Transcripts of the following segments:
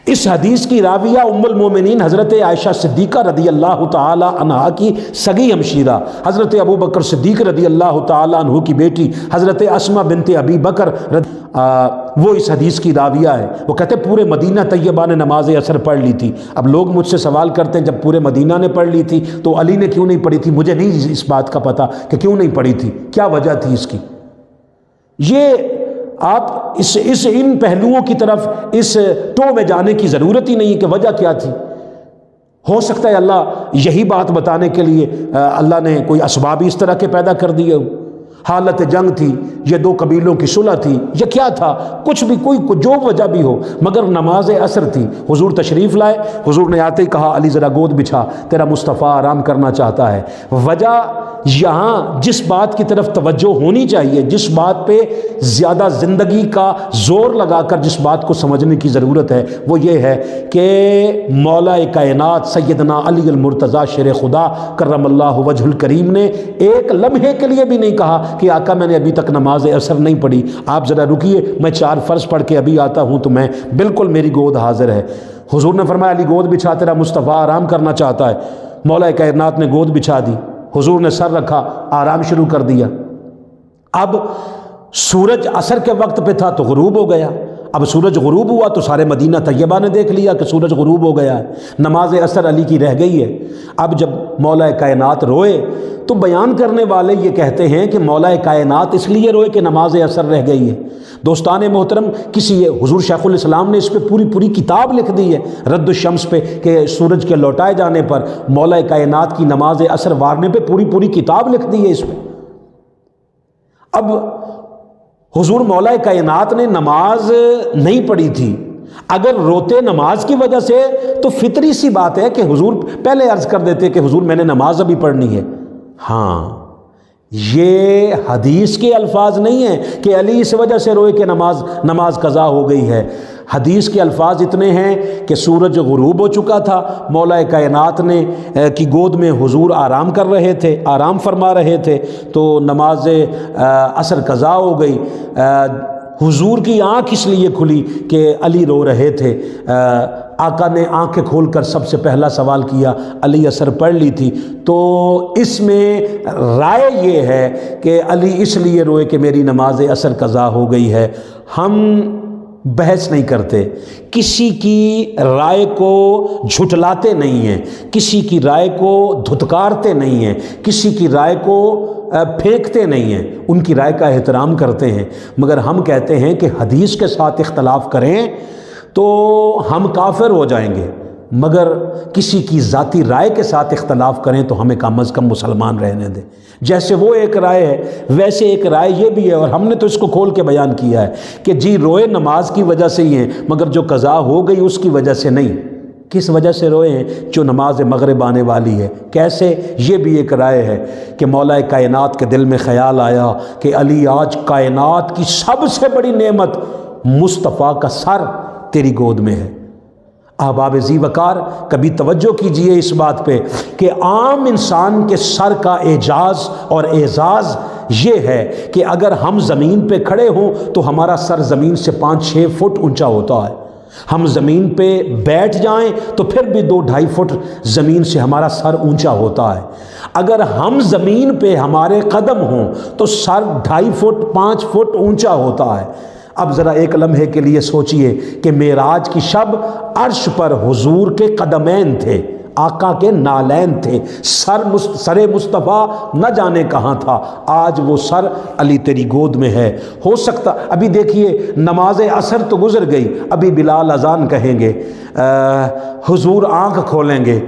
اس حدیث کی راویہ ام المومنین حضرت عائشہ صدیقہ رضی اللہ تعالی عنہا کی سگی ہمشیرہ، حضرت ابو بکر صدیق رضی اللہ تعالی عنہ کی بیٹی حضرت اسماء بنت ابی بکر وہ اس حدیث کی راویہ ہے۔ وہ کہتے ہیں پورے مدینہ طیبہ نے نماز عصر پڑھ لی تھی۔ اب لوگ مجھ سے سوال کرتے ہیں جب پورے مدینہ نے پڑھ لی تھی تو علی نے کیوں نہیں پڑھی تھی؟ مجھے نہیں اس بات کا پتہ کہ کیوں نہیں پڑھی تھی، کیا وجہ تھی اس کی۔ یہ آپ ان پہلوؤں کی طرف اس ٹو میں جانے کی ضرورت ہی نہیں کہ وجہ کیا تھی۔ ہو سکتا ہے اللہ یہی بات بتانے کے لیے اللہ نے کوئی اسباب اس طرح کے پیدا کر دیے ہو، حالت جنگ تھی، یہ دو قبیلوں کی صلح تھی، یا کیا تھا، کچھ بھی کوئی جو وجہ بھی ہو، مگر نماز عصر تھی۔ حضور تشریف لائے، حضور نے آتے ہی کہا علی ذرا گود بچھا، تیرا مصطفیٰ آرام کرنا چاہتا ہے۔ وجہ یہاں جس بات کی طرف توجہ ہونی چاہیے، جس بات پہ زیادہ زندگی کا زور لگا کر جس بات کو سمجھنے کی ضرورت ہے، وہ یہ ہے کہ مولا کائنات سیدنا علی المرتضیٰ شیر خدا کرم اللہ وجہ الکریم نے ایک لمحے کے لیے بھی نہیں کہا کہ آقا میں نے ابھی تک نماز عصر نہیں پڑھی، آپ ذرا رکیے، میں 4 فرض پڑھ کے ابھی آتا ہوں تو میں بالکل میری گود حاضر ہے۔ حضور نے فرمایا علی گود بچھا، تیرا مصطفیٰ آرام کرنا چاہتا ہے۔ مولا کائنات نے گود بچھا دی، حضور نے سر رکھا، آرام شروع کر دیا۔ اب سورج عصر کے وقت پہ تھا تو غروب ہو گیا۔ اب سورج غروب ہوا تو سارے مدینہ طیبہ نے دیکھ لیا کہ سورج غروب ہو گیا ہے، نماز عصر علی کی رہ گئی ہے۔ اب جب مولا کائنات روئے تو بیان کرنے والے یہ کہتے ہیں کہ مولا کائنات اس لیے روئے کہ نماز عصر رہ گئی ہے۔ دوستان محترم، حضور شیخ الاسلام نے اس پہ پوری کتاب لکھ دی ہے رد الشمس پہ، کہ سورج کے لوٹائے جانے پر مولا کائنات کی نماز عصر وارنے پہ پوری کتاب لکھ دی ہے اس پہ۔ اب حضور مولا کائنات نے نماز نہیں پڑھی تھی، اگر روتے نماز کی وجہ سے تو فطری سی بات ہے کہ حضور پہلے عرض کر دیتے کہ حضور میں نے نماز ابھی پڑھنی ہے۔ ہاں، یہ حدیث کے الفاظ نہیں ہیں کہ علی اس وجہ سے روئے کہ نماز قضا ہو گئی ہے۔ حدیث کے الفاظ اتنے ہیں کہ سورج غروب ہو چکا تھا، مولا کائنات نے کی گود میں حضور آرام کر رہے تھے، آرام فرما رہے تھے، تو نماز عصر قضا ہو گئی۔ حضور کی آنکھ اس لیے کھلی کہ علی رو رہے تھے۔ آقا نے آنکھیں کھول کر سب سے پہلا سوال کیا، علی عصر پڑھ لی تھی؟ تو اس میں رائے یہ ہے کہ علی اس لیے روئے کہ میری نماز عصر قضا ہو گئی ہے۔ ہم بحث نہیں کرتے، کسی کی رائے کو جھٹلاتے نہیں ہیں، کسی کی رائے کو دھتکارتے نہیں ہیں، کسی کی رائے کو پھینکتے نہیں ہیں، ان کی رائے کا احترام کرتے ہیں۔ مگر ہم کہتے ہیں کہ حدیث کے ساتھ اختلاف کریں تو ہم کافر ہو جائیں گے، مگر کسی کی ذاتی رائے کے ساتھ اختلاف کریں تو ہمیں کم از کم مسلمان رہنے دیں۔ جیسے وہ ایک رائے ہے ویسے ایک رائے یہ بھی ہے، اور ہم نے تو اس کو کھول کے بیان کیا ہے کہ جی روئے نماز کی وجہ سے ہی ہیں، مگر جو قضا ہو گئی اس کی وجہ سے نہیں۔ کس وجہ سے روئے ہیں؟ جو نماز مغرب آنے والی ہے۔ کیسے؟ یہ بھی ایک رائے ہے کہ مولا کائنات کے دل میں خیال آیا کہ علی آج کائنات کی سب سے بڑی نعمت مصطفیٰ کا سر تیری گود میں ہے۔ احباب ذی وقار، کبھی توجہ کیجئے اس بات پہ کہ عام انسان کے سر کا اعجاز اور اعزاز یہ ہے کہ اگر ہم زمین پہ کھڑے ہوں تو ہمارا سر زمین سے 5-6 فٹ اونچا ہوتا ہے، ہم زمین پہ بیٹھ جائیں تو پھر بھی 2-2.5 فٹ زمین سے ہمارا سر اونچا ہوتا ہے۔ اگر ہم زمین پہ ہمارے قدم ہوں تو سر 2.5 فٹ 5 فٹ اونچا ہوتا ہے۔ اب ذرا ایک لمحے کے لیے سوچئے کہ معراج کی شب عرش پر حضور کے قدمین تھے، آقا کے نالین تھے، سر مصطفیٰ نہ جانے کہاں تھا، آج وہ سر علی تیری گود میں ہے۔ ہو سکتا ابھی دیکھیے نماز عصر تو گزر گئی، ابھی بلال اذان کہیں گے، حضور آنکھ کھولیں گے،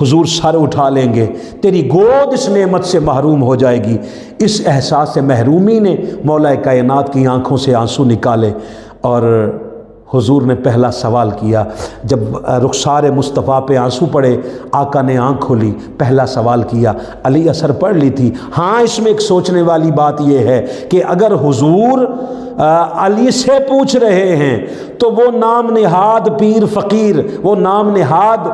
حضور سر اٹھا لیں گے، تیری گود اس نعمت سے محروم ہو جائے گی۔ اس احساس سے محرومی نے مولا کائنات کی آنکھوں سے آنسو نکالے، اور حضور نے پہلا سوال کیا۔ جب رخسار مصطفیٰ پہ آنسو پڑے، آقا نے آنکھ کھولی، پہلا سوال کیا، علی عصر پڑھ لی تھی؟ ہاں، اس میں ایک سوچنے والی بات یہ ہے کہ اگر حضور علی سے پوچھ رہے ہیں تو وہ نام نہاد پیر فقیر، وہ نام نہاد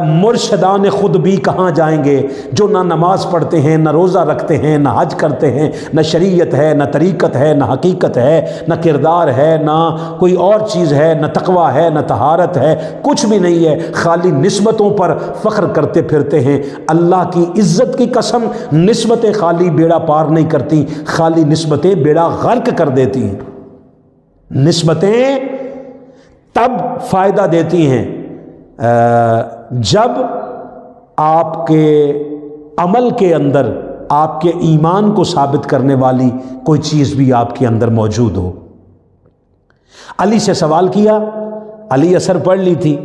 مرشدان خود بھی کہاں جائیں گے جو نہ نماز پڑھتے ہیں، نہ روزہ رکھتے ہیں، نہ حج کرتے ہیں، نہ شریعت ہے، نہ طریقت ہے، نہ حقیقت ہے، نہ کردار ہے، نہ کوئی اور چیز ہے، نہ تقوی ہے، نہ طہارت ہے، کچھ بھی نہیں ہے، خالی نسبتوں پر فخر کرتے پھرتے ہیں۔ اللہ کی عزت کی قسم، نسبتیں خالی بیڑا پار نہیں کرتی، خالی نسبتیں بیڑا غرق کر دیتی ہیں۔ نسبتیں تب فائدہ دیتی ہیں جب آپ کے عمل کے اندر آپ کے ایمان کو ثابت کرنے والی کوئی چیز بھی آپ کے اندر موجود ہو۔ علی سے سوال کیا، علی اثر پڑھ لی تھی،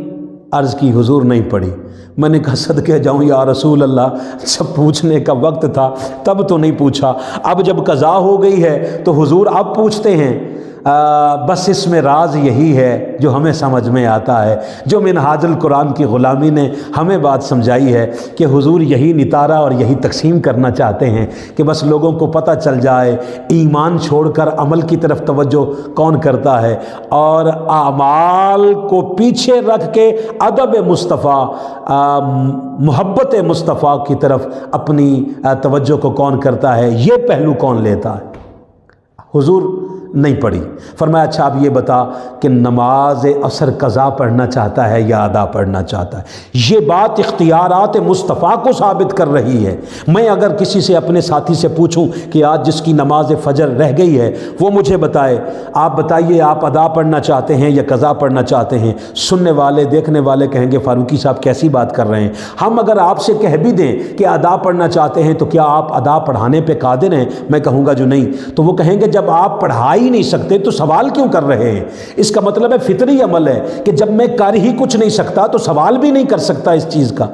عرض کی حضور نہیں پڑھی۔ میں نے کہا صدقے جاؤں یا رسول اللہ، جب پوچھنے کا وقت تھا تب تو نہیں پوچھا، اب جب قضا ہو گئی ہے تو حضور اب پوچھتے ہیں۔ بس اس میں راز یہی ہے جو ہمیں سمجھ میں آتا ہے، جو منہاج القرآن کی غلامی نے ہمیں بات سمجھائی ہے کہ حضور یہی نتارہ اور یہی تقسیم کرنا چاہتے ہیں کہ بس لوگوں کو پتہ چل جائے ایمان چھوڑ کر عمل کی طرف توجہ کون کرتا ہے، اور اعمال کو پیچھے رکھ کے ادب مصطفیٰ، محبت مصطفیٰ کی طرف اپنی توجہ کو کون کرتا ہے، یہ پہلو کون لیتا ہے۔ حضور نہیں پڑھی۔ فرمایا اچھا اب یہ بتا کہ نماز عصر قضا پڑھنا چاہتا ہے یا ادا پڑھنا چاہتا ہے۔ یہ بات اختیارات مصطفیٰ کو ثابت کر رہی ہے۔ میں اگر کسی سے اپنے ساتھی سے پوچھوں کہ آج جس کی نماز فجر رہ گئی ہے وہ مجھے بتائے، آپ بتائیے آپ ادا پڑھنا چاہتے ہیں یا قضا پڑھنا چاہتے ہیں، سننے والے دیکھنے والے کہیں گے فاروقی صاحب کیسی بات کر رہے ہیں۔ ہم اگر آپ سے کہہ بھی دیں کہ ادا پڑھنا چاہتے ہیں تو کیا آپ ادا پڑھانے پہ قادر ہیں؟ میں کہوں گا جو نہیں، تو وہ کہیں گے جب آپ پڑھا ہی نہیں سکتے تو سوال کیوں کر رہے ہیں؟ اس کا مطلب ہے فطری عمل ہے کہ جب میں کر ہی کچھ نہیں سکتا تو سوال بھی نہیں کر سکتا اس چیز کا۔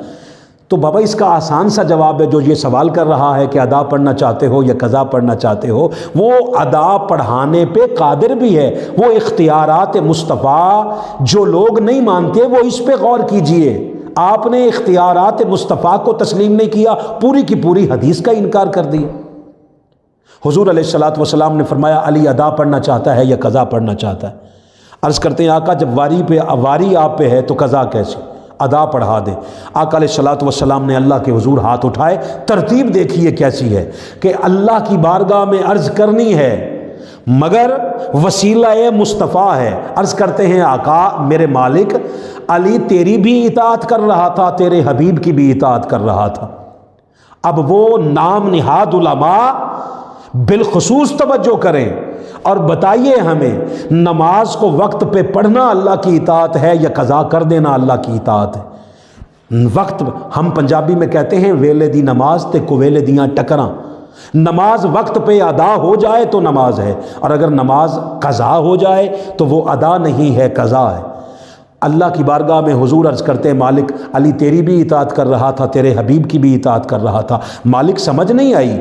تو بابا اس کا آسان سا جواب ہے، جو یہ سوال کر رہا ہے کہ ادا پڑھنا چاہتے ہو یا قضا پڑھنا چاہتے ہو، وہ ادا پڑھانے پہ قادر بھی ہے۔ وہ اختیارات مصطفیٰ جو لوگ نہیں مانتے وہ اس پہ غور کیجئے۔ آپ نے اختیارات مصطفیٰ کو تسلیم نہیں کیا، پوری کی پوری حدیث کا انکار کر دیا۔ حضور علیہ الصلوۃ والسلام نے فرمایا علی ادا پڑھنا چاہتا ہے یا قضا پڑھنا چاہتا ہے؟ عرض کرتے ہیں آقا جب واری آپ پہ ہے تو قضا کیسے؟ ادا پڑھا دے۔ آقا علیہ الصلوۃ والسلام نے اللہ کے حضور ہاتھ اٹھائے، ترتیب دیکھیے کیسی ہے کہ اللہ کی بارگاہ میں عرض کرنی ہے مگر وسیلہ مصطفیٰ ہے۔ عرض کرتے ہیں آقا میرے مالک، علی تیری بھی اطاعت کر رہا تھا، تیرے حبیب کی بھی اطاعت کر رہا تھا۔ اب وہ نام نہاد علماء بالخصوص توجہ کریں اور بتائیے ہمیں نماز کو وقت پہ پڑھنا اللہ کی اطاعت ہے یا قضا کر دینا اللہ کی اطاعت ہے؟ وقت ہم پنجابی میں کہتے ہیں ویلے دی نماز تے کویلے دیاں ٹکراں۔ نماز وقت پہ ادا ہو جائے تو نماز ہے، اور اگر نماز قضا ہو جائے تو وہ ادا نہیں ہے، قضا ہے۔ اللہ کی بارگاہ میں حضور عرض کرتے ہیں مالک علی تیری بھی اطاعت کر رہا تھا، تیرے حبیب کی بھی اطاعت کر رہا تھا۔ مالک سمجھ نہیں آئی؟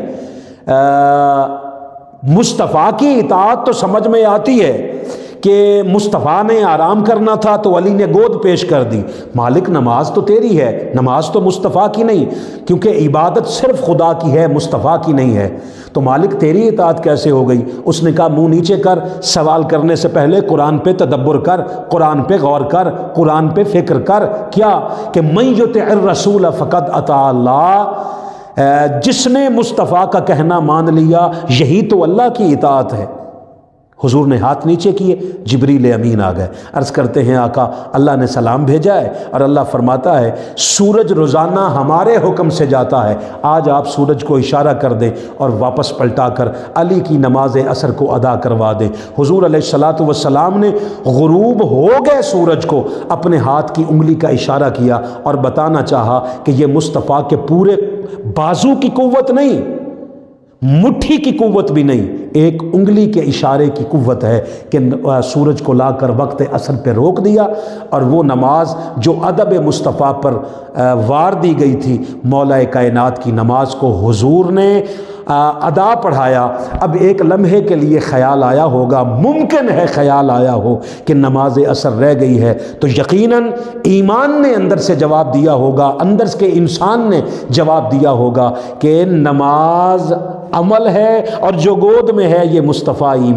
مصطفیٰ کی اطاعت تو سمجھ میں آتی ہے کہ مصطفیٰ نے آرام کرنا تھا تو علی نے گود پیش کر دی۔ مالک نماز تو تیری ہے، نماز تو مصطفیٰ کی نہیں، کیونکہ عبادت صرف خدا کی ہے، مصطفیٰ کی نہیں ہے۔ تو مالک تیری اطاعت کیسے ہو گئی؟ اس نے کہا منہ نیچے کر، سوال کرنے سے پہلے قرآن پہ تدبر کر، قرآن پہ غور کر، قرآن پہ فکر کر۔ کیا کہ من یطع الرسول فقد اطاع اللہ، جس نے مصطفیٰ کا کہنا مان لیا یہی تو اللہ کی اطاعت ہے۔ حضور نے ہاتھ نیچے کیے، جبریل امین آ گئے۔ عرض کرتے ہیں آقا اللہ نے سلام بھیجا ہے اور اللہ فرماتا ہے سورج روزانہ ہمارے حکم سے جاتا ہے، آج آپ سورج کو اشارہ کر دیں اور واپس پلٹا کر علی کی نماز عصر کو ادا کروا دیں۔ حضور علیہ الصلوۃ والسلام نے غروب ہو گئے سورج کو اپنے ہاتھ کی انگلی کا اشارہ کیا اور بتانا چاہا کہ یہ مصطفیٰ کے پورے بازو کی قوت نہیں، مٹھی کی قوت بھی نہیں، ایک انگلی کے اشارے کی قوت ہے کہ سورج کو لا کر وقت عصر پہ روک دیا، اور وہ نماز جو ادب مصطفیٰ پر وار دی گئی تھی، مولا کائنات کی نماز کو حضور نے ادا پڑھایا۔ اب ایک لمحے کے لیے خیال آیا ہوگا، ممکن ہے خیال آیا ہو کہ نماز عصر رہ گئی ہے، تو یقیناً ایمان نے اندر سے جواب دیا ہوگا، اندر کے انسان نے جواب دیا ہوگا کہ نماز عمل ہے اور جو گود میں ہے یہ مصطفیٰ ایمان